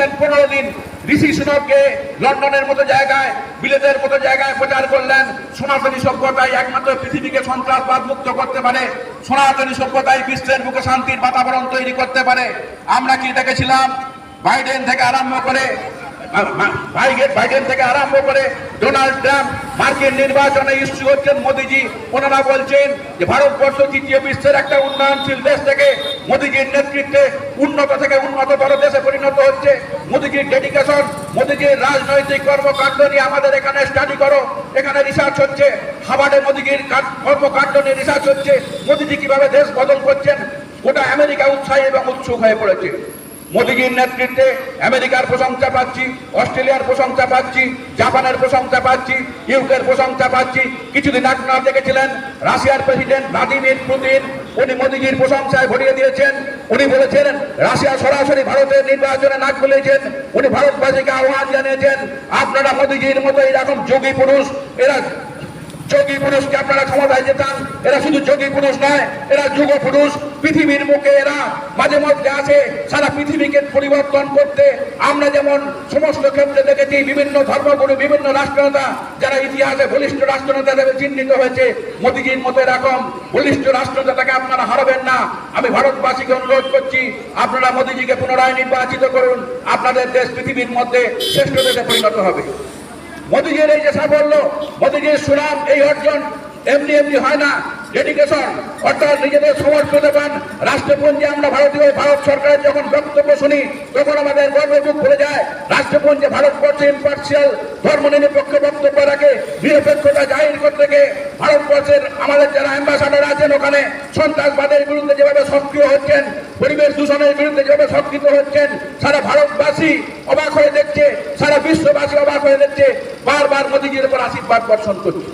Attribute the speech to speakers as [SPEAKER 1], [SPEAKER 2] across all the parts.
[SPEAKER 1] ছিলেন 15 দিন। ঋষি সুনককে লন্ডনের মতো জায়গায়, বিলেতের মতো জায়গায় প্রচার করলেন সনাতনী সভ্যতাই একমাত্র পৃথিবীকে সন্ত্রাসবাদ মুক্ত করতে পারে, সনাতনী সভ্যতাই বিশ্বের বুকে শান্তির বাতাবরণ তৈরি করতে পারে। আমরা কি দেখেছিলাম? বাইডেন থেকে আরম্ভ করে ডোনাল্ড ট্রাম্প মার্কিন নির্বাচনে ইস্যু হচ্ছেন মোদিজি। ওনারা বলছেন যে ভারতবর্ষ তৃতীয় বিশ্বের একটা উন্নয়নশীল দেশ থেকে মোদিজির নেতৃত্বে উন্নত থেকে উন্নততর দেশে পরিণত হচ্ছে। মোদিজির ডেডিকেশন, মোদিজির রাজনৈতিক কর্মকাণ্ড নিয়ে আমাদের এখানে স্টাডি করো, এখানে রিসার্চ হচ্ছে। হার্ভার্ডে মোদিজির কর্মকাণ্ড নিয়ে রিসার্চ হচ্ছে। মোদিজি কিভাবে দেশ বদল করছেন, গোটা আমেরিকা উৎসাহী এবং উৎসুক হয়ে পড়েছে। মোদিজির নেতৃত্বে আমেরিকার প্রশংসা পাচ্ছি, অস্ট্রেলিয়ার প্রশংসা পাচ্ছি, জাপানের প্রশংসা পাচ্ছি, ইউকের প্রশংসা পাচ্ছি। কিছুদিন আগে আপনারা দেখেছিলেন রাশিয়ার প্রেসিডেন্ট ভ্লাদিমির পুতিন, উনি মোদিজির প্রশংসায় ভরিয়ে দিয়েছেন। উনি বলেছেন রাশিয়া সরাসরি ভারতের নির্বাচনে নাক গলিয়েছেন। উনি ভারতবাসীকে আহ্বান জানিয়েছেন, আপনারা মোদিজির মতো এরকম যোগী পুরুষ, এরা যোগী পুরুষকে আপনারা ক্ষমতায় যেতাম। এরা শুধু যোগী পুরুষ নয়, এরা যুগ পুরুষ। পৃথিবীর মুখে এরা মাঝে মধ্যে আসে সারা পৃথিবীকে পরিবর্তন করতে। আমরা যেমন সমস্ত ক্ষেত্রে দেখেছি বিভিন্ন ধর্মগুরু, বিভিন্ন রাষ্ট্রনেতা যারা ইতিহাসে বলিষ্ঠ রাষ্ট্রনেতা হিসেবে চিহ্নিত হয়েছে, মোদিজির মতো এরকম বলিষ্ঠ রাষ্ট্রনেতাকে আপনারা হারাবেন না। আমি ভারতবাসীকে অনুরোধ করছি, আপনারা মোদিজিকে পুনরায় নির্বাচিত করুন। আপনাদের দেশ পৃথিবীর মধ্যে শ্রেষ্ঠ দেশে পরিণত হবে। মোদিজির এই যে সাফল্য, মোদিজির সুনাম, এই অর্জন এমনি এমনি হয় না। ডেডিকেশন অর্থাৎ নিজেদের সমর্থন দেবেন রাষ্ট্রপুঞ্জে। আমরা ভারতীয়, ভারত সরকারের যখন বক্তব্য শুনি তখন আমাদের গর্বে বুক ভরে যায়। রাষ্ট্রপুঞ্জে ভারতবর্ষে ইম্পার্সিয়াল ধর্মনিরপেক্ষ বক্তব্য রাখে, নিরপেক্ষতা জাহির করতে গিয়ে ভারতবর্ষের আমাদের যারা অ্যাম্বাসাডার আছেন ওখানে সন্ত্রাসবাদের বিরুদ্ধে যেভাবে সক্রিয় হচ্ছেন, পরিবেশ দূষণের বিরুদ্ধে যেভাবে সক্রিয় হচ্ছেন, সারা ভারতবাসী অবাক হয়ে দেখছে, সারা বিশ্ববাসী অবাক হয়ে দেখছে। বারবার মোদিজির উপর আশীর্বাদ বর্ষণ করছে।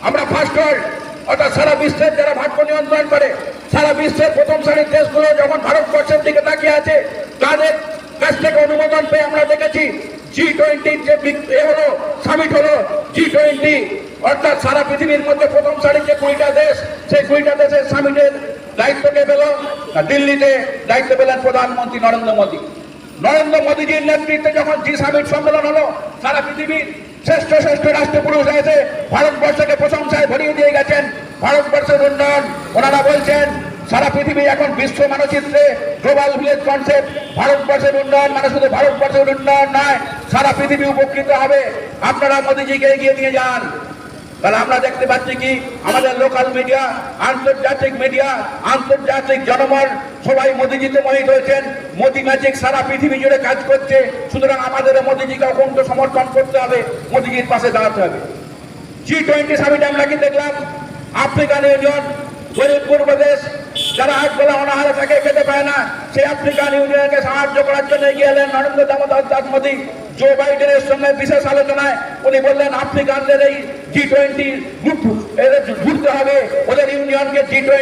[SPEAKER 1] আমরা ফার্স্ট ওয়ার্ল্ড অর্থাৎ সারা বিশ্বের যারা ভাগ্য নিয়ন্ত্রণ করে, সারা বিশ্বের প্রথম সারির দেশগুলো যখন ভারতবর্ষের দিকে তাকিয়ে আছে, তাদের কাছ থেকে অনুমোদন পেয়ে আমরা দেখেছি G20 যে হলো সামিট হলো, G20 অর্থাৎ সারা পৃথিবীর মধ্যে প্রথম সারির যে 20টা দেশ, সেই 20টা দেশের সামিটের দায়িত্বকে পেল দিল্লিতে, দায়িত্ব পেলেন প্রধানমন্ত্রী নরেন্দ্র মোদী। নরেন্দ্র মোদীজির নেতৃত্বে যখন জি সামিট সম্মেলন হলো, সারা পৃথিবীর শ্রেষ্ঠ শ্রেষ্ঠ রাষ্ট্রপুরুষ এসে ভারতবর্ষকে প্রশংসায় ভরিয়ে দিয়ে গেছেন। ভারতবর্ষের উন্নয়ন, ওনারা বলছেন সারা পৃথিবী এখন বিশ্ব মানচিত্রে গ্লোবাল ভিলেজ কনসেপ্ট। ভারতবর্ষের উন্নয়ন মানে শুধু ভারতবর্ষের উন্নয়ন নয়, সারা পৃথিবী উপকৃত হবে। আপনারা মোদীজিকে এগিয়ে নিয়ে যান। তাহলে আমরা দেখতে পাচ্ছি কি আমাদের লোকাল মিডিয়া, আন্তর্জাতিক মিডিয়া, আন্তর্জাতিক জনমত সবাই মোদিজিতে মোহিত হয়েছেন। মোদি ম্যাজিক সারা পৃথিবী জুড়ে কাজ করছে। সুতরাং আমাদের মোদিজিকে অকুণ্ঠ সমর্থন করতে হবে, মোদিজির পাশে দাঁড়াতে হবে। G20 সামিটে আমরা কি দেখলাম? আফ্রিকান ইউনিয়ন, গরিব পূর্ব দেশ যারা আজ বেলা অনাহারে থাকে, খেতে পায় না, সেই আফ্রিকান ইউনিয়নকে সাহায্য করার জন্য এগিয়ে এলেন নরেন্দ্র দামোদর দাস মোদী। জো বাইডেনের সঙ্গে বিশেষ আলোচনায় উনি বললেন আফ্রিকানদের এই G20 ঘুরতে হবে, ওদের ইউনিয়নকে G20